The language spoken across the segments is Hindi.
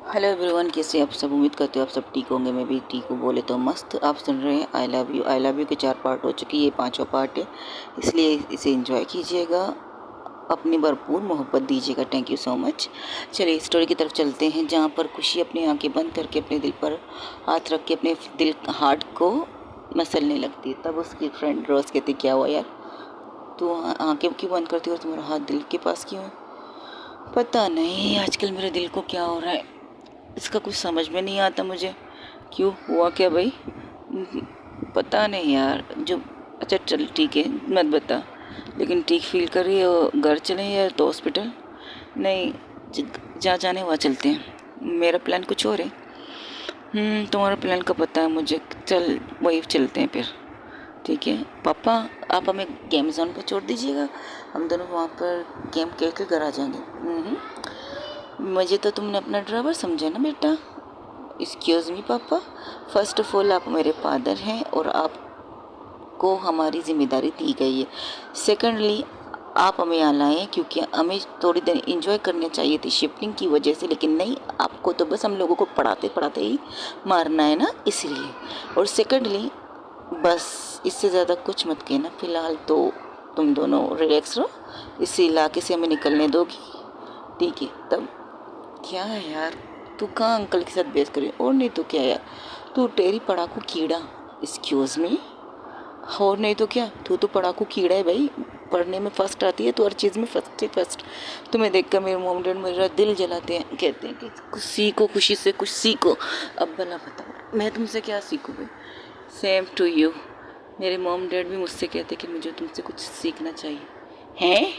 हेलो एवरीवन, कैसे आप सब? उम्मीद करते हो आप सब ठीक होंगे। मैं भी ठीक हूँ। बोले तो मस्त। आप सुन रहे हैं आई लव यू के 4 पार्ट हो चुकी है, ये 5वां पार्ट है, इसलिए इसे एंजॉय कीजिएगा, अपनी भरपूर मोहब्बत दीजिएगा। Thank you so much. चलिए स्टोरी की तरफ चलते हैं, जहाँ पर खुशी अपनी आंखें बंद करके अपने दिल पर हाथ रख के अपने दिल हार्ट को मसलने लगती है। तब उसकी फ्रेंड रोज़ कहती, क्या हुआ यार, तू आंखें क्यों बंद करती हो और तुम्हारा हाथ दिल के पास क्यों है? पता नहीं आजकल मेरे दिल को क्या हो रहा है, इसका कुछ समझ में नहीं आता मुझे। क्यों हुआ क्या भाई? पता नहीं यार। जो अच्छा चल ठीक है, मत बता। लेकिन ठीक फील कर रही हो, घर चलें या तो हॉस्पिटल? नहीं, जहाँ जाने वहाँ चलते हैं। मेरा प्लान कुछ और है। तुम्हारा प्लान का पता है मुझे। चल वही चलते हैं फिर। ठीक है पापा, आप हमें गेम जोन पर छोड़ दीजिएगा, हम दोनों वहाँ पर गेम खेल कर घर आ जाएंगे। मुझे तो तुमने अपना ड्राइवर समझा ना बेटा। एक्सक्यूज़ मी पापा, फर्स्ट ऑफ ऑल आप मेरे फादर हैं और आपको हमारी ज़िम्मेदारी दी गई है। सेकेंडली, आप हमें यहाँ लाए हैं क्योंकि हमें थोड़ी देर इंजॉय करनी चाहिए थी शिफ्टिंग की वजह से, लेकिन नहीं, आपको तो बस हम लोगों को पढ़ाते पढ़ाते ही मारना है ना, इसलिए। और सेकेंडली, बस इससे ज़्यादा कुछ मत कहना। फ़िलहाल तो तुम दोनों रिलैक्स रहो, इस इलाके से हमें निकलने दोगी? ठीक है तब। क्या है यार, तू कहाँ अंकल के साथ बहस करी? और नहीं तो क्या यार, तू टेरी पढ़ाकू कीड़ा। Excuse me. और नहीं तो क्या, तू तो पढ़ाकू कीड़ा है भाई। पढ़ने में फर्स्ट आती है तो हर चीज़ में फर्स्ट है फर्स्ट। तुम्हें देखकर मेरे मॉम डैड मेरा दिल जलाते हैं, कहते हैं कि कुछ सीखो, खुशी से कुछ सीखो। अब भला बताओ मैं तुमसे क्या सीखूँ भाई? Same to you. मेरे मॉम डैड भी मुझसे कहते कि मुझे तुमसे कुछ सीखना चाहिए। हैं?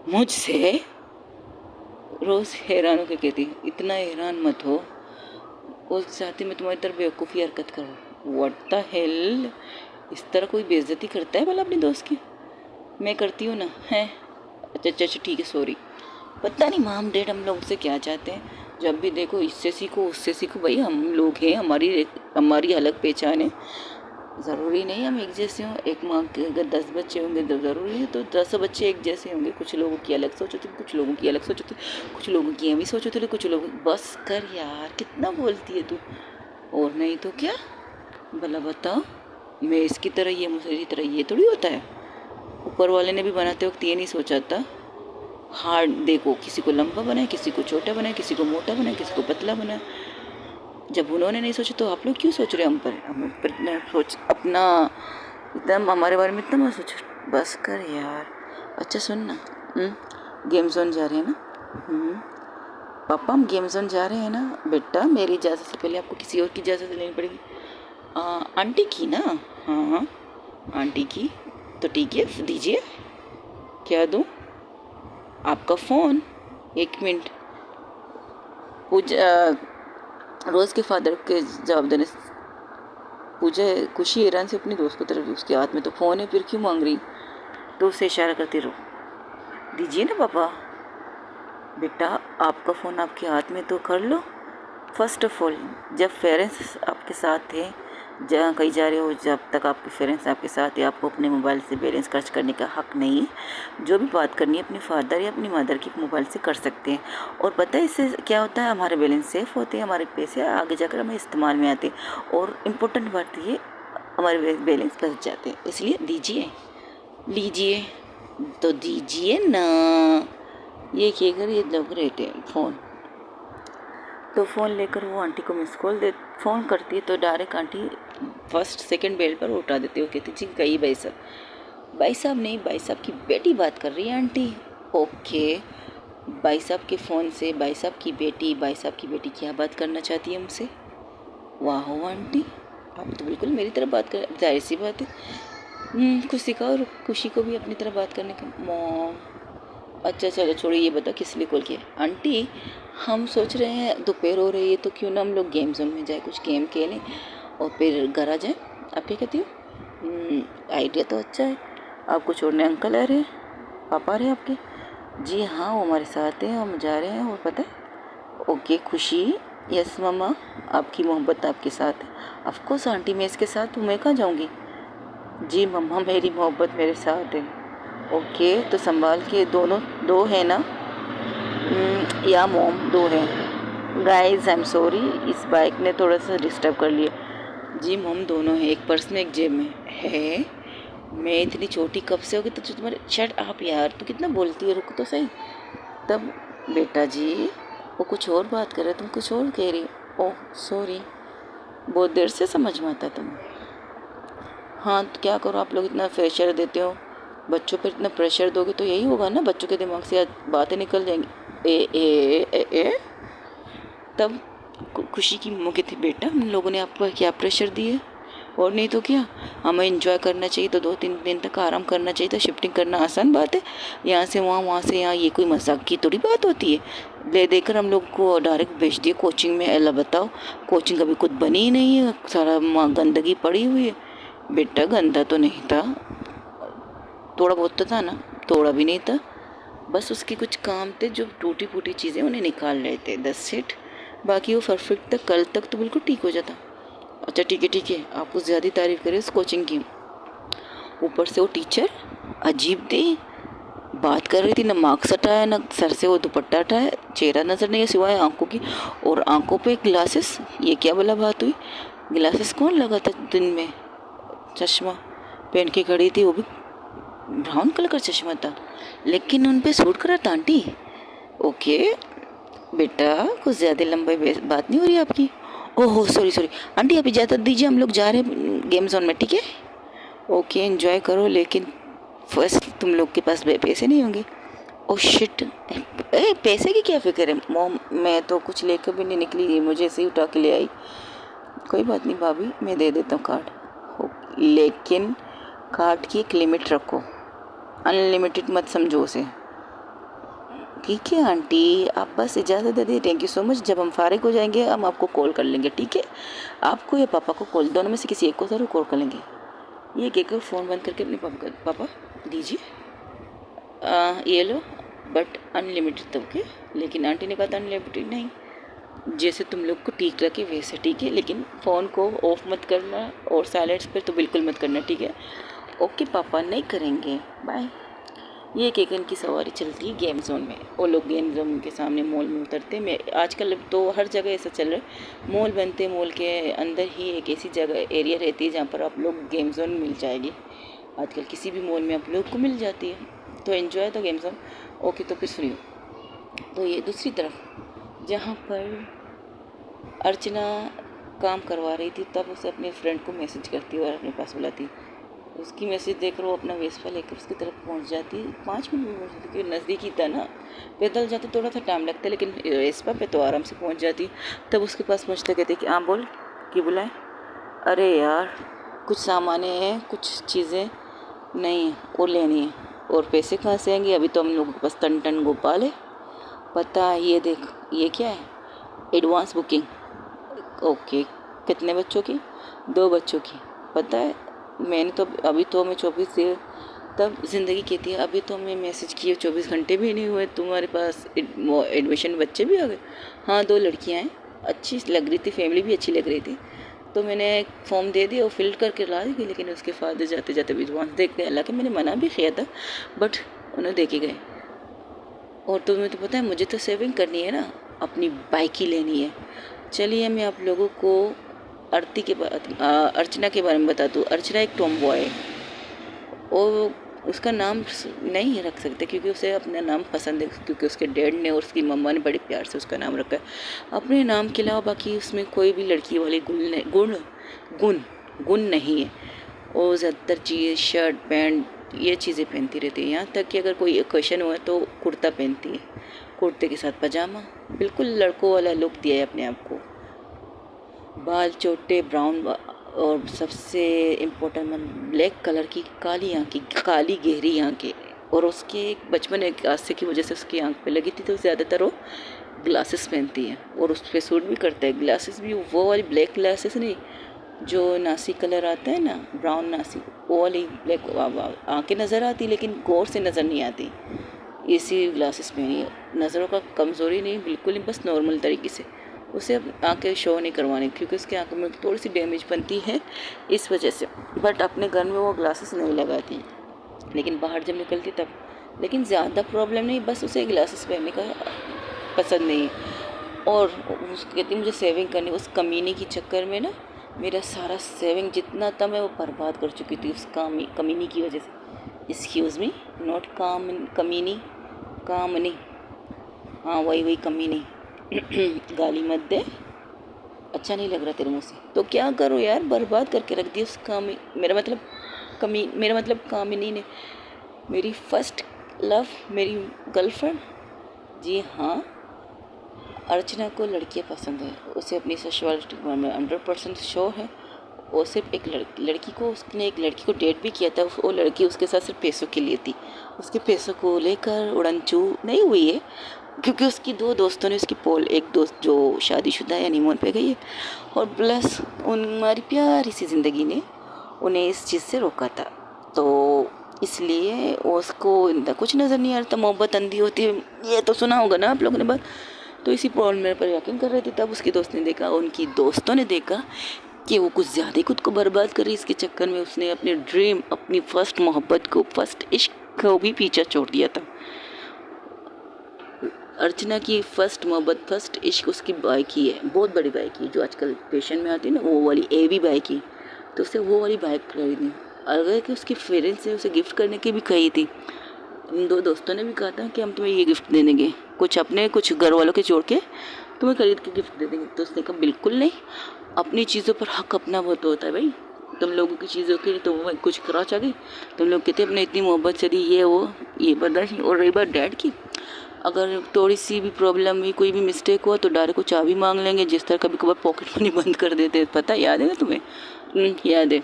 मुझसे? रोज़ हैरान होकर कहती, इतना हैरान मत हो, वो चाहती मैं तुम्हारी तरह बेवकूफ़ी हरकत करूँ। व्हाट द हेल, इस तरह कोई बेइज्जती करता है भला अपने दोस्त की? मैं करती हूँ ना, हैं? अच्छा अच्छा अच्छा ठीक है, सॉरी। पता नहीं माम डैड हम लोग से क्या चाहते हैं। जब भी देखो इससे सीखो उससे सीखो। भाई हम लोग हैं, हमारी हमारी अलग पहचान है। ज़रूरी नहीं हम एक जैसे हों। एक माँ के अगर 10 बच्चे होंगे तो ज़रूरी है तो 10 बच्चे एक जैसे होंगे? कुछ लोगों की अलग सोच होती है, कुछ लोगों की अलग सोच होती है, कुछ लोगों की ये भी सोच होती है, कुछ लोगों। बस कर यार, कितना बोलती है तू। और नहीं तो क्या, भला बताओ, मैं इसकी तरह ये मुझे तरह ये थोड़ी होता है। ऊपर वाले ने भी बनाते वक्त ये नहीं सोचा था। हार्ड देखो, किसी को लंबा बनाए, किसी को छोटा बनाए, किसी को मोटा बनाए, किसी को पतला बनाए। जब उन्होंने नहीं सोचा तो आप लोग क्यों सोच रहे हैं हम पर? हम पर इतना सोच, अपना एकदम हमारे बारे में इतना मत सोचो। बस कर यार। अच्छा सुन ना, गेम जोन जा रहे हैं ना? पापा हम गेम जोन जा रहे हैं ना? बेटा मेरी इजाज़त से पहले आपको किसी और की इजाज़त लेनी पड़ेगी। आंटी की ना? हाँ हाँ आंटी की। तो ठीक है दीजिए। क्या दूँ? आपका फ़ोन। एक मिनट। पूजा, रोज़ के फादर के जवाब देने पूजा खुशी हैरान से अपनी दोस्त की तरफ, उसके हाथ में तो फ़ोन है, फिर क्यों मांग रही? तो उसे इशारा करती रहो, दीजिए ना पापा। बेटा आपका फ़ोन आपके हाथ में तो कर लो। फर्स्ट ऑफ ऑल, जब पेरेंट्स आपके साथ थे, जहाँ कहीं जा रहे हो, जब तक आपके पेरेंट्स आपके साथ है, आपको अपने मोबाइल से बैलेंस खर्च करने का हक़ नहीं है। जो भी बात करनी है अपने फादर या अपनी मदर की मोबाइल से कर सकते हैं। और पता है इससे क्या होता है? हमारे बैलेंस सेफ़ होते हैं, हमारे पैसे आगे जाकर हमें इस्तेमाल में आते हैं। और इम्पोर्टेंट बात ये, हमारे बैलेंस बच जाते हैं। इसलिए दीजिए। लीजिए तो दीजिए ना। ये कहकर ये लोग रहते हैं फ़ोन। तो फ़ोन लेकर वो आंटी को मिस कॉल दे फ़ोन करती है तो direct aunty first second bell पर उठा देती है। वो कहती जी गई भाई साहब। भाई साहब नहीं, भाई साहब की बेटी बात कर रही है आंटी। ओके, भाई साहब के फ़ोन से भाई साहब की बेटी, भाई साहब की बेटी क्या बात करना चाहती है हमसे? वाह आंटी, आप तो बिल्कुल मेरी तरह बात कर, जाहिर सी बात है। खुशी का और खुशी को भी अपनी तरह बात करने का। मॉम, अच्छा चलो छोड़िए, ये बता किस लिए कॉल किया? आंटी हम सोच रहे हैं दोपहर हो रही है तो क्यों ना हम लोग गेम जोन में जाए, कुछ गेम खेलें और फिर घर आ जाए। आप क्या कहती हो? आइडिया तो अच्छा है। आपको छोड़ने अंकल आ रहे हैं, पापा आ रहे हैं आपके? जी हाँ वो हमारे साथ हैं, हम जा रहे हैं। और पता है? ओके खुशी, यस मम्मा, आपकी मोहब्बत आपके साथ है। ऑफकोर्स आंटी मैं इसके साथ हूँ, मैं कहाँ जाऊँगी? जी मम्मा मेरी मोहब्बत मेरे साथ है। ओके तो संभाल के, दोनों दो है ना? या मोम दो हैं? गाइस आई एम सॉरी, इस बाइक ने थोड़ा सा डिस्टर्ब कर लिया जी। हम दोनों हैं, एक पर्स में एक जेब में है। मैं इतनी छोटी कब से होगी तो तुम्हारे शट आप यार, तू कितना बोलती है, रुक तो सही। तब बेटा जी वो कुछ और बात कर रहे, तुम कुछ और कह रही हो। ओह सॉरी, बहुत देर से समझ में आता तुम। हाँ तो क्या करो, आप लोग इतना प्रेशर देते हो बच्चों पर, इतना प्रेशर दोगे तो यही होगा ना, बच्चों के दिमाग से बातें निकल जाएंगी। ए तब खुशी की मौके थी बेटा, हम लोगों ने आपको क्या प्रेशर दिए, और नहीं तो क्या। हमें एंजॉय करना चाहिए तो 2-3 दिन तक आराम करना चाहिए था। शिफ्टिंग करना आसान बात है, यहाँ से वहाँ, वहाँ से यहाँ, ये कोई मजाक की थोड़ी बात होती है। ले देकर हम लोग को डायरेक्ट भेज दिए कोचिंग में। अल्लाह बताओ, कोचिंग कभी खुद बनी ही नहीं है, सारा गंदगी पड़ी हुई है। बेटा गंदा तो नहीं था, थोड़ा बहुत तो था ना, थोड़ा भी नहीं था, बस उसके कुछ काम थे जो टूटी फूटी चीज़ें उन्हें निकाल रहे थे, 10 सेट। बाकी वो परफेक्ट था, कल तक तो बिल्कुल ठीक हो जाता। अच्छा ठीक है, आप कुछ ज़्यादा तारीफ़ करें उस कोचिंग की। ऊपर से वो टीचर अजीब थी, बात कर रही थी, ना मास्क हटाया, ना सर से वो दुपट्टा हटाया, चेहरा नज़र नहीं है सिवाय आंखों की, और आंखों पे ग्लासेस। ये क्या भला बात हुई, ग्लासेस कौन लगा था दिन में, चश्मा पहन के खड़ी थी, वो भी ब्राउन कलर का चश्मा था, लेकिन उन पे सूट करा था आंटी। ओके बेटा, कुछ ज़्यादा लंबी बात नहीं हो रही आपकी। ओहो सॉरी आंटी, आप इजाज़त दीजिए, हम लोग जा रहे हैं गेम जोन में, ठीक है। ओके एंजॉय करो, लेकिन फर्स्ट तुम लोग के पास पैसे नहीं होंगे। ओह शिट, पैसे की क्या फिक्र है मॉम, मैं तो कुछ लेकर भी नहीं निकली, मुझे ऐसे ही उठा के ले आई। कोई बात नहीं भाभी, मैं दे देता हूँ कार्ड, लेकिन कार्ड की एक लिमिट रखो, अनलिमिटेड मत समझो उसे। ठीक है आंटी, आप बस इजाज़त दे दी, थैंक यू सो मच। जब हम फारिग हो जाएंगे हम आपको कॉल कर लेंगे, ठीक है। आपको या पापा को कॉल, दोनों में से किसी एक को ज़रूर कॉल कर लेंगे। ये कहकर फ़ोन बंद करके अपने पापा दीजिए, ये लो, बट अनलिमिटेड तब के। लेकिन आंटी ने कहा था अनलिमिटेड नहीं, जैसे तुम लोग को ठीक लगे वैसे, ठीक है। लेकिन फ़ोन को ऑफ मत करना, और साइलेंस पर तो बिल्कुल मत करना, ठीक है। ओके पापा, नहीं करेंगे, बाय। ये एक इनकी सवारी चलती है गेम जोन में, वो लोग गेम जोन के सामने मॉल में उतरते हैं। आजकल तो हर जगह ऐसा चल रहा है, मॉल बनते, मॉल के अंदर ही एक ऐसी जगह एरिया रहती है जहाँ पर आप लोग गेम जोन मिल जाएगी। आजकल किसी भी मॉल में आप लोग को मिल जाती है, तो एंजॉय तो गेम जोन। ओके तो फिर फ्री हो। तो ये दूसरी तरफ जहाँ पर अर्चना काम करवा रही थी, तब उसे अपने फ्रेंड को मैसेज करती और अपने पास बुलाती। उसकी मैसेज देखकर वो अपना वेस्पा लेकर उसकी तरफ पहुंच जाती। 5 मिनट में पहुंच जाती, क्योंकि नज़दीक ही था ना, पैदल जाते थोड़ा सा टाइम लगता है, लेकिन वेस्पा पे तो आराम से पहुंच जाती। तब उसके पास पहुंचते कहते कि हाँ बोल, कि बुलाए। अरे यार कुछ सामान हैं, कुछ चीज़ें नहीं और लेनी है, और पैसे कहाँ से आएंगे, अभी तो हम लोगों के पास टन गोपाल है। पता है, ये देख, ये क्या है, एडवांस बुकिंग। ओके, कितने बच्चों की, 2 बच्चों की। पता है, मैंने तो अभी तो मैं 24 से, तब ज़िंदगी कहती है अभी तो मैं मैसेज किए 24 घंटे भी नहीं हुए, तुम्हारे पास एडमिशन बच्चे भी आ गए। हाँ 2 लड़कियां हैं, अच्छी लग रही थी, फैमिली भी अच्छी लग रही थी, तो मैंने एक फॉर्म दे दिया और फिल करके ला दी। लेकिन उसके फादर जाते जाते विद्वांस देख गए, हालांकि मैंने मना भी किया था, बट उन्हें देखे गए। और तुम्हें तो पता है मुझे तो सेविंग करनी है ना, अपनी बाइक ही लेनी है। चलिए मैं आप लोगों को अर्चना के बारे में बता दूँ। अर्चना एक टॉम बॉय है, और उसका नाम नहीं रख सकते क्योंकि उसे अपना नाम पसंद है, क्योंकि उसके डैड ने और उसकी मम्मा ने बड़े प्यार से उसका नाम रखा है। अपने नाम के अलावा बाकी उसमें कोई भी लड़की वाले गुण नहीं है। वो ज़्यादातर चीज़ शर्ट पैंट ये चीज़ें पहनती रहती है, यहाँ तक कि अगर कोई ओकेशन हुआ तो कुर्ता पहनती है, कुर्ते के साथ पजामा, बिल्कुल लड़कों वाला लुक दिया है अपने आप को। बाल छोटे ब्राउन, और सबसे इम्पोर्टेंट ब्लैक कलर की काली आँखें, काली गहरी आँखें। और उसके बचपन एक हादसे की वजह से उसकी आँख पे लगी थी, तो ज़्यादातर वो ग्लासेस पहनती है, और उस पर सूट भी करता है। ग्लासेस भी वो वाली ब्लैक ग्लासेस नहीं, जो नासी कलर आता है ना, ब्राउन नासी, वो वाली ब्लैक आँखें नज़र आती, लेकिन गौर से नज़र नहीं आती। इसी ग्लासेस पहनी है, नज़रों का कमज़ोरी नहीं, बिल्कुल नहीं, बस नॉर्मल तरीके से। उसे आंखें शो नहीं करवानी, क्योंकि उसकी आंखों में थोड़ी सी डैमेज बनती है इस वजह से। बट अपने घर में वो ग्लासेस नहीं लगाती, लेकिन बाहर जब निकलती तब। लेकिन ज़्यादा प्रॉब्लम नहीं, बस उसे ग्लासेस पहनने का पसंद नहीं है। और उसको कहती मुझे सेविंग करनी। उस कमीने के चक्कर में ना मेरा सारा सेविंग जितना था मैं वो बर्बाद कर चुकी थी उस कमीनी की वजह से। एक्सक्यूज़ मी, नॉट कमीनी, कामनी, हाँ वही कमीनी। गाली मत दे, अच्छा नहीं लग रहा तेरे मुँह से। तो क्या करो यार, बर्बाद करके रख दी उस मेरा मतलब कामिनी ने। मेरी फर्स्ट लव, मेरी गर्लफ्रेंड। जी हाँ, अर्चना को लड़कियाँ पसंद है, उसे अपनी सेक्सुअलिटी के बारे में 100% श्योर है। वो सिर्फ एक लड़की को, उसने एक लड़की को डेट भी किया था, वो लड़की उसके साथ सिर्फ पैसों के लिए थी। उसके पैसों को लेकर उड़नचू नहीं हुई है, क्योंकि उसकी दो दोस्तों ने उसकी एक दोस्त जो शादीशुदा है हनीमून पे गई है, और प्लस हमारी प्यारी सी ज़िंदगी ने उन्हें इस चीज़ से रोका था। तो इसलिए उसको कुछ नज़र नहीं आ रहा था, मोहब्बत अंधी होती है, ये तो सुना होगा ना आप लोगों ने बात। तो इसी प्रॉब्लम मेरे पर यकीन कर रही थी। तब उसकी दोस्त ने देखा, उनकी दोस्तों ने देखा कि वो कुछ ज़्यादा ही खुद को बर्बाद कर रही। इसके चक्कर में उसने अपने ड्रीम, अपनी फर्स्ट मोहब्बत को, फर्स्ट इश्क को भी पीछा छोड़ दिया था। अर्चना की फर्स्ट मोहब्बत, फर्स्ट इश्क उसकी बाइक ही है, बहुत बड़ी बाइक ही जो आजकल फैशन में आती है ना, वो वाली एवी बाइक ही। तो उसे वो वाली बाइक खरीदनी, अगर कि उसके पेरेंट्स ने उसे गिफ्ट करने की भी कही थी। इन दो दोस्तों ने भी कहा था कि हम तुम्हें ये गिफ्ट दे देंगे, कुछ अपने कुछ घर वालों के जोड़ के तुम्हें खरीद के गिफ्ट दे देंगे। तो उसने कहा बिल्कुल नहीं, अपनी चीज़ों पर हक अपना बहुत होता है भाई। तुम लोगों की चीज़ों के लिए तो वो कुछ क्रॉच आ गई, तुम लोग कहते अपने इतनी मोहब्बत से दी, ये वो ये बर्दाश्त नहीं। और रही बात डैड की, अगर थोड़ी सी भी प्रॉब्लम हुई, कोई भी मिस्टेक हुआ तो डायरेक्ट को चाबी मांग लेंगे, जिस तरह कभी कभार पॉकेट मनी बंद कर देते, पता याद है ना तुम्हें? याद है।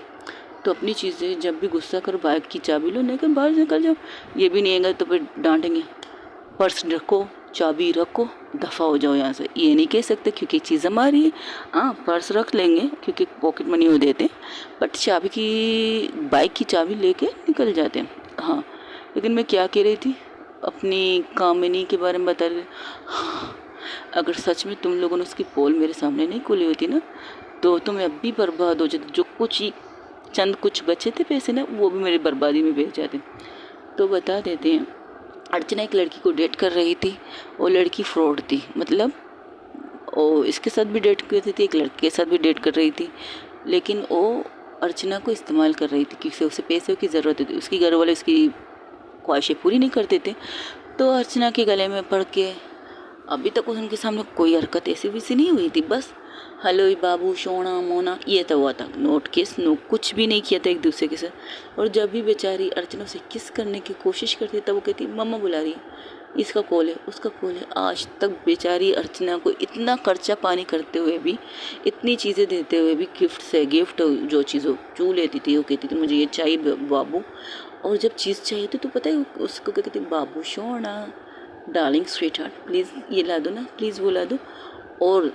तो अपनी चीज़ें जब भी गुस्सा करो, बाइक की चाबी लो, लेकिन बाहर निकल जाओ। ये भी नहीं है तो फिर डांटेंगे, पर्स रखो, चाबी रखो, दफ़ा हो जाओ यहाँ से। ये नहीं कह सकते क्योंकि चीज़ हमारी है। हाँ, पर्स रख लेंगे क्योंकि पॉकेट मनी हो देते, बट चाबी की, बाइक की चाबी लेके निकल जाते हैं। हाँ, लेकिन मैं क्या कह रही थी, अपनी कामिनी के बारे में बता रही। हाँ, अगर सच में तुम लोगों ने उसकी पोल मेरे सामने नहीं खोली होती ना, तो तुम्हें अब भी बर्बाद हो जाते। जो कुछ ही चंद कुछ बचे थे पैसे ना, वो भी मेरी बर्बादी में भेज जाते। तो बता देते हैं, अर्चना एक लड़की को डेट कर रही थी, वो लड़की फ्रॉड थी। मतलब वो इसके साथ भी डेट करती थी, एक लड़के के साथ भी डेट कर रही थी, लेकिन वो अर्चना को इस्तेमाल कर रही थी क्योंकि उसे पैसों की ज़रूरत थी। उसकी घर वाले उसकी ख्वाहिशें पूरी नहीं करते थे, तो अर्चना के गले में पड़ के अभी तक उनके सामने कोई हरकत ऐसी वैसी नहीं हुई थी। बस हेलो बाबू, सोना मोना, ये तो हुआ था, नोट किस, नो कुछ भी नहीं किया था एक दूसरे के साथ। और जब भी बेचारी अर्चना से किस करने की कोशिश करती तब वो कहती मम्मा बुला रही है, इसका कॉल है, उसका कॉल है। आज तक बेचारी अर्चना को इतना खर्चा पानी करते हुए भी, इतनी चीज़ें देते हुए भी, गिफ्ट जो चीज़ों चू लेती थी, वो कहती थी मुझे ये चाहिए बाबू। और जब चीज़ चाहिए तो पता है उसको क्या कहती, बाबू सोना, डार्लिंग स्वीट हार्ट, प्लीज़ ये ला दो ना, प्लीज़ वो ला दो। और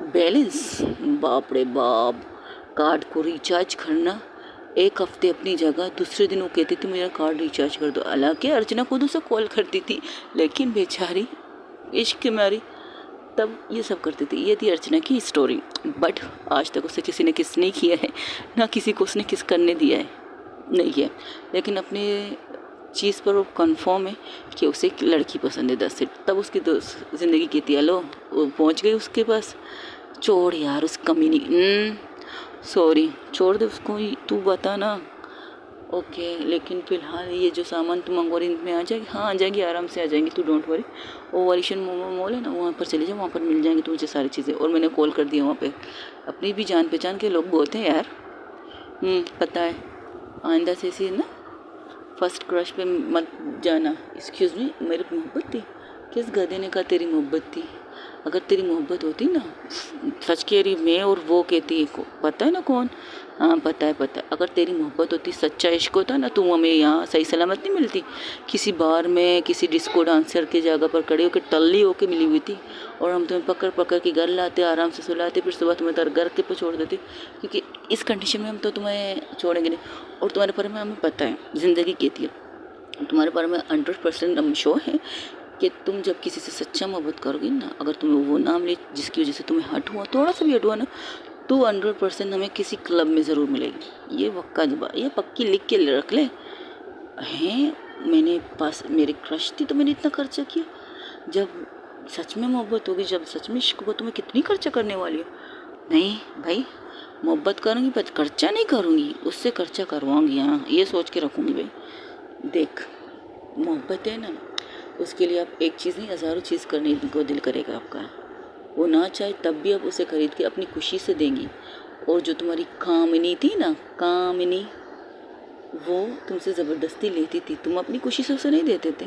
बैलेंस, बाप रे बाप, कार्ड को रिचार्ज करना एक हफ्ते अपनी जगह, दूसरे दिन वो कहती थी मेरा कार्ड रिचार्ज कर दो। हालांकि अर्चना खुद उसे कॉल करती थी, लेकिन बेचारी इश्क मारी तब ये सब करती थी। ये थी अर्चना की स्टोरी। बट आज तक उसे किसी ने किस नहीं किया है, ना किसी को उसने किस करने दिया है, नहीं किया। लेकिन अपने चीज़ पर वो कन्फर्म है कि उसे एक लड़की पसंद है 10 से। तब उसकी दोस्त ज़िंदगी की थी, हेलो वो पहुँच गई उसके पास। छोड़ यार उस कमीनी, सॉरी छोड़ दे उसको, तू बता ना। ओके, लेकिन फ़िलहाल ये जो सामान तुम मंगवा रही में आ जाएगी? हाँ आ जाएगी, आराम से आ जाएंगी, तू डोंट वरी। वो वालिशन मॉल है ना, वहाँ पर चले जाओ, वहाँ पर मिल जाएंगी तुझे सारी चीज़ें। और मैंने कॉल कर दिया वहाँ पे, अपनी भी जान पहचान के लोग बहुत हैं यार। पता है, आइंदा से ऐसी ना फर्स्ट क्रश पे मत जाना। एक्सक्यूज़ मी, मेरी मोहब्बत थी, किस गधे ने कहा तेरी मोहब्बत थी? अगर तेरी मोहब्बत होती ना, सच कह रही मैं, और वो कहती है पता है ना कौन, हाँ पता है। अगर तेरी मोहब्बत होती, सच्चा इश्क होता ना, तो हमें यहाँ सही सलामत नहीं मिलती। किसी बार में किसी डिस्को डांसर की जगह पर खड़े होकर टल्ली होकर मिली हुई थी, और हम तुम्हें पकड़ पकड़ के घर लाते, आराम से सुलाते, फिर सुबह तुम्हें घर के पर छोड़ देते, क्योंकि इस कंडीशन में हम तो तुम्हें छोड़ेंगे नहीं। और तुम्हारे बारे में हमें पता है, ज़िंदगी कहती है, तुम्हारे बारे में 100% हम श्योर है कि तुम जब किसी से सच्चा मोहब्बत करोगी ना, अगर तुम्हें वो नाम ले जिसकी वजह से तुम्हें हट हुआ, थोड़ा सा भी हट हुआ ना, तो 100% हमें किसी क्लब में ज़रूर मिलेगी। ये ये पक्की लिख के रख ले। हैं, मैंने पास मेरे क्रश थी तो मैंने इतना खर्चा किया। जब सच में मोहब्बत होगी, जब सच में इश्क होगा तो मैं कितनी खर्चा करने वाली हूँ। नहीं भाई, मोहब्बत करूँगी पर खर्चा नहीं करूँगी, उससे खर्चा करवाऊँगी। हाँ, ये सोच के रखूँगी भाई। देख, मोहब्बत है ना, उसके लिए आप एक चीज़ नहीं हज़ारों चीज़ करने को दिल करेगा आपका। वो ना चाहे तब भी आप उसे खरीद के अपनी खुशी से देंगी। और जो तुम्हारी कामिनी थी ना, कामिनी, वो तुमसे ज़बरदस्ती लेती थी, तुम अपनी खुशी से उसे नहीं देते थे।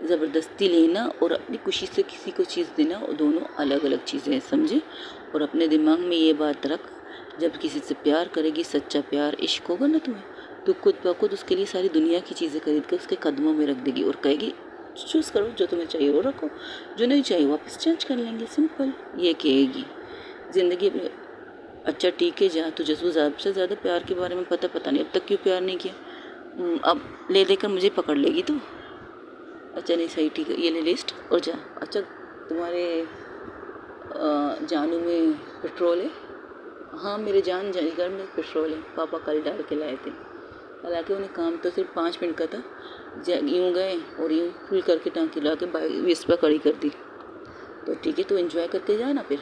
ज़बरदस्ती लेना और अपनी खुशी से किसी को चीज़ देना, और दोनों अलग अलग चीज़ें हैं, समझे। और अपने दिमाग में ये बात रख, जब किसी से प्यार करेगी, सच्चा प्यार इश्क होगा ना तुम्हें, तो खुद ब खुद उसके लिए सारी दुनिया की चीज़ें खरीद कर उसके कदमों में रख देगी और कहेगी चूज़ करो, जो तुम्हें चाहिए वो रखो, जो नहीं चाहिए वापस चेंज कर लेंगे, सिंपल। ये कहेगी ज़िंदगी अपनी। अच्छा ठीक है, जा, तुझे तो ज़्यादा से ज़्यादा प्यार के बारे में पता नहीं अब तक क्यों प्यार नहीं किया। अब ले देकर मुझे पकड़ लेगी तो। अच्छा नहीं, सही, ठीक है, ये ले लिस्ट और जा। अच्छा, तुम्हारे जानू में पेट्रोल है? हाँ, मेरे घर में पेट्रोल है, पापा कल डाल के लाए थे। हालांकि उन्हें काम तो सिर्फ 5 मिनट का था, यूँ गए और यूँ फुल करके टांकी ला के वेस्पा खड़ी कर दी। तो ठीक है, तो एंजॉय करके जा ना फिर।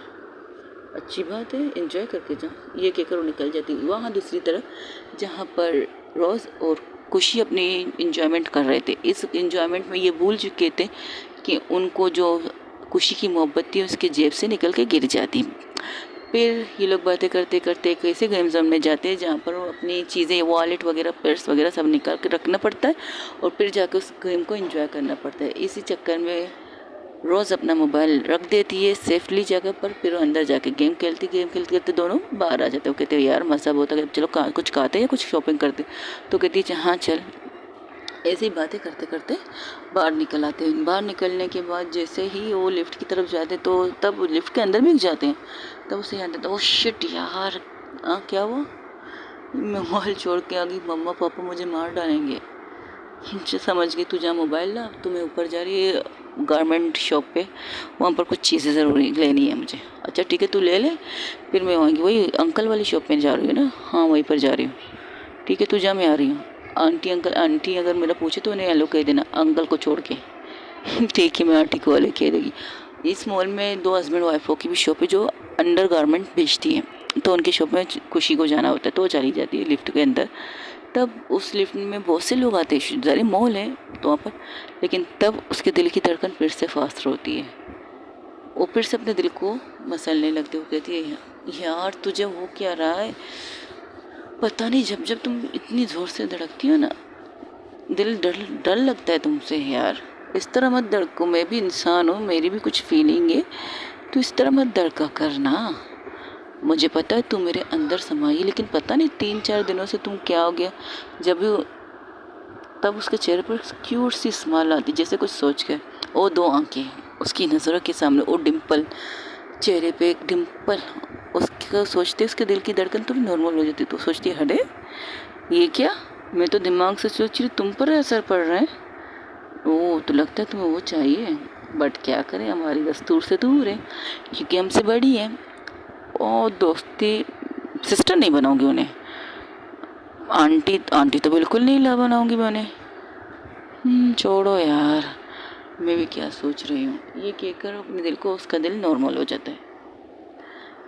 अच्छी बात है, एंजॉय करके जा, ये कहकर वो निकल जाती। वहाँ दूसरी तरफ जहाँ पर रोज़ और खुशी अपनी एंजॉयमेंट कर रहे थे, इस एंजॉयमेंट में ये भूल चुके थे कि उनको जो खुशी की मोहब्बत थी उसके जेब से निकल के गिर जाती। फिर ये लोग बातें करते करते कैसे गेम जोन में जाते हैं जहाँ पर अपनी चीज़ें, वॉलेट वगैरह, पर्स वगैरह सब निकाल के रखना पड़ता है और फिर जाकर उस गेम को एंजॉय करना पड़ता है। इसी चक्कर में रोज़ अपना मोबाइल रख देती है सेफली जगह पर, फिर अंदर जाके गेम खेलते खेलते दोनों बाहर आ जाते। वो कहते हैं यार मज़ा बहुत है, चलो कुछ खाते या कुछ शॉपिंग करते। तो कहती है हाँ चल। ऐसी बातें करते करते बाहर निकल आते हैं। बाहर निकलने के बाद जैसे ही वो लिफ्ट की तरफ जाते तो तब लिफ्ट के अंदर भी जाते हैं, तब उसे याद आता, ओ शिट यार, क्या हुआ, मैं मोबाइल छोड़ के आ गई, मम्मा पापा मुझे मार डालेंगे। समझ गई, तू जहाँ मोबाइल ला, तो मैं ऊपर जा रही है गारमेंट शॉप पे, वहाँ पर कुछ चीज़ें ज़रूरी लेनी है मुझे। अच्छा ठीक है, तू ले ले, फिर मैं वहाँ की वही अंकल वाली शॉप में जा रही हूँ ना, हाँ वहीं पर जा रही हूँ। ठीक है, तू जा, मैं आ रही हूँ। आंटी अगर मेरा पूछे तो उन्हें हेलो कह देना, अंकल को छोड़ के। ठीक है, मैं आंटी को हेलो कह देगी। इस मॉल में 2 हस्बैंड वाइफों की भी शॉप है जो अंडर गारमेंट बेचती है, तो उनकी शॉप में खुशी को जाना होता है तो वो चली जाती है लिफ्ट के अंदर। तब उस लिफ्ट में बहुत से लोग आते हैं, ज़रा मॉल है तो वहाँ पर, लेकिन तब उसके दिल की धड़कन फिर से फास्ट होती है। वो फिर से अपने दिल को मसलने लगती है। वो कहती है यार तुझे वो क्या रहा है, पता नहीं, जब जब तुम इतनी ज़ोर से धड़कती हो ना, दिल डर लगता है तुमसे यार। इस तरह मत धड़को, मैं भी इंसान हूँ, मेरी भी कुछ फीलिंग है, तो इस तरह मत धड़का करना। मुझे पता है तू मेरे अंदर समाई, लेकिन पता नहीं 3-4 दिनों से तुम क्या हो गया। जब भी तब उसके चेहरे पर क्यूट सी स्माइल आती, जैसे कुछ सोच कर। वो 2 आंखें उसकी नज़रों के सामने, वो डिम्पल, चेहरे पे एक डिम्पल, उसका सोचते उसके दिल की धड़कन थोड़ी नॉर्मल हो जाती। तो सोचती हटे ये क्या, मैं तो दिमाग से सोच रही तुम पर असर पड़ रहा है। ओ, तो लगता है तुम्हें वो चाहिए, बट क्या करें, हमारी दस्तूर से दूर है क्योंकि हमसे बड़ी है। और दोस्ती सिस्टर नहीं बनाऊंगी उन्हें, आंटी तो बिल्कुल नहीं ला बनाऊंगी मैं उन्हें। छोड़ो यार, मैं भी क्या सोच रही हूँ, ये कहकर अपने दिल को, उसका दिल नॉर्मल हो जाता है।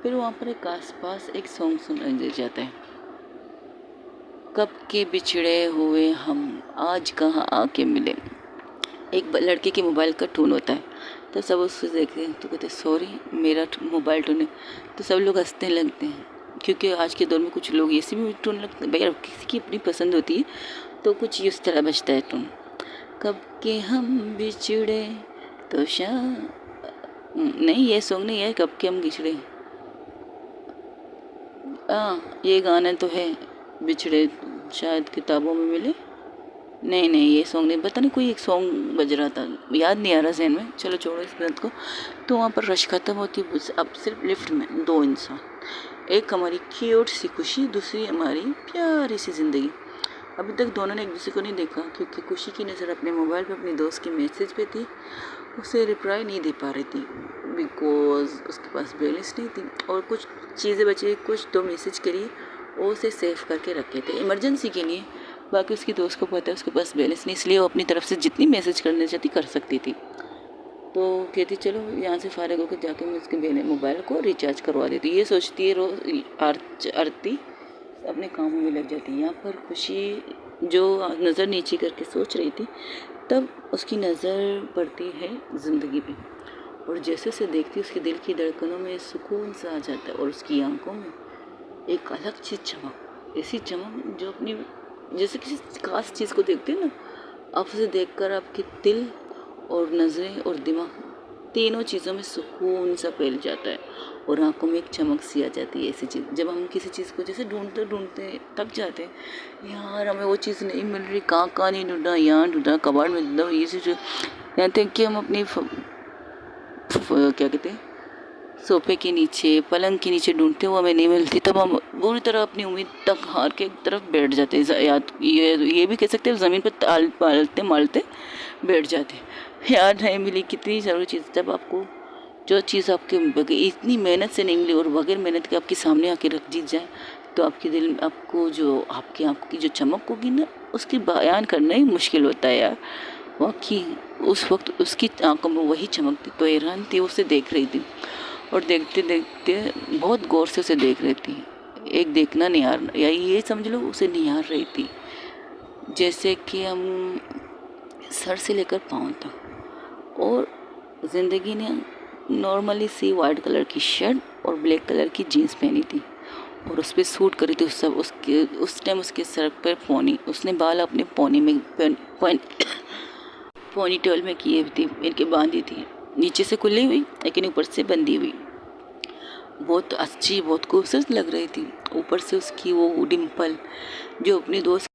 फिर वहाँ पर एक आसपास एक सॉन्ग सुनाई जाता है, कब के बिछड़े हुए हम आज कहाँ आके मिले। एक लड़के के मोबाइल का टोन होता है, तो सब उससे देखते हैं तो कहते हैं सॉरी मेरा मोबाइल टोन है, तो सब लोग हंसने लगते हैं। क्योंकि आज के दौर में कुछ लोग ऐसे भी टोन लगते हैं, भैया किसी की अपनी पसंद होती है, तो कुछ इस तरह बजता है टोन, कब के हम बिछड़े तो नहीं, ये सॉन्ग नहीं है, कब के हम बिछड़े। ये गाना तो है, बिछड़े शायद किताबों में मिले, नहीं ये सॉन्ग नहीं, पता नहीं कोई एक सॉन्ग बज रहा था, याद नहीं आ रहा जहन में, चलो छोड़ो इस बात को। तो वहाँ पर रश ख़त्म होती है, अब सिर्फ लिफ्ट में 2 इंसान, एक हमारी क्यूट सी खुशी, दूसरी हमारी प्यारी सी ज़िंदगी। अभी तक दोनों ने एक दूसरे को नहीं देखा क्योंकि खुशी की नज़र अपने मोबाइल पे अपनी दोस्त की मैसेज पे थी, उसे रिप्लाई नहीं दे पा रही थी बिकॉज उसके पास बैलेंस नहीं थी, और कुछ चीज़ें बची, कुछ 2 मैसेज के लिए वो उसे सेव करके रखे थे इमरजेंसी के लिए, बाकी उसकी दोस्त को पता है उसके पास बैलेंस नहीं, इसलिए वो अपनी तरफ से जितनी मैसेज करना चाहती कर सकती थी। तो कहती चलो यहाँ से फारिग होकर जाके मैं उसके मोबाइल को रिचार्ज करवा देती। ये सोचती है रोज आरती अपने कामों में लग जाती है। यहाँ पर खुशी जो नज़र नीचे करके सोच रही थी, तब उसकी नज़र पड़ती है ज़िंदगी पे, और जैसे से देखती उसके दिल की धड़कनों में सुकून सा आ जाता है, और उसकी आंखों में एक अलग चीज़ चमक, ऐसी चमक जो अपनी जैसे किसी खास चीज़ को देखते हैं ना, आप उसे देखकर आपके दिल और नज़रें और दिमाग तीनों चीज़ों में सुकून सा फैल जाता है, और आंखों में एक चमक सी आ जाती है। ऐसी चीज़ जब हम किसी चीज़ को जैसे ढूंढते ढूंढते थक जाते हैं, यार हमें वो चीज़ नहीं मिल रही, कहाँ नहीं ढूंढा, यहाँ ढूंढा, कबाड़ में ढूंढा, ये चीज़, यहाँ तक कि हम अपनी क्या कहते हैं सोफे के नीचे, पलंग के नीचे ढूंढते हुए हमें नहीं मिलती, तब हम पूरी तरह अपनी उम्मीद तक हार के एक तरफ बैठ जाते हैं, या ये भी कह सकते हैं ज़मीन पर पालते मालते बैठ जाते हैं। यार नहीं मिली, कितनी ज़रूरी चीज़, जब आपको जो चीज़ आपके इतनी मेहनत से नहीं मिली और बगैर मेहनत के आपके सामने आके रख दी जाए, तो आपके दिल आपको जो आपकी आँखों की जो चमक होगी ना, उसकी बयान करना ही मुश्किल होता है यार। वाकई उस वक्त उसकी आंखों में वही चमक थी, तो हैरान थी, उसे देख रही थी, और देखते देखते बहुत गौर से उसे देख रही थी। एक देखना निहार, या ये समझ लो उसे निहार रही थी, जैसे कि हम सर से लेकर पाँव तक। और ज़िंदगी ने नॉर्मली सी वाइट कलर की शर्ट और ब्लैक कलर की जीन्स पहनी थी, और उस पर सूट करी थी। उस टाइम उसके सर पर उसने बाल अपने पोनी टेल में किए थी, इनके बांधी थी, नीचे से खुली हुई लेकिन ऊपर से बंधी हुई। बहुत अच्छी, बहुत खूबसूरत लग रही थी। ऊपर से उसकी वो डिम्पल जो अपनी दोस्त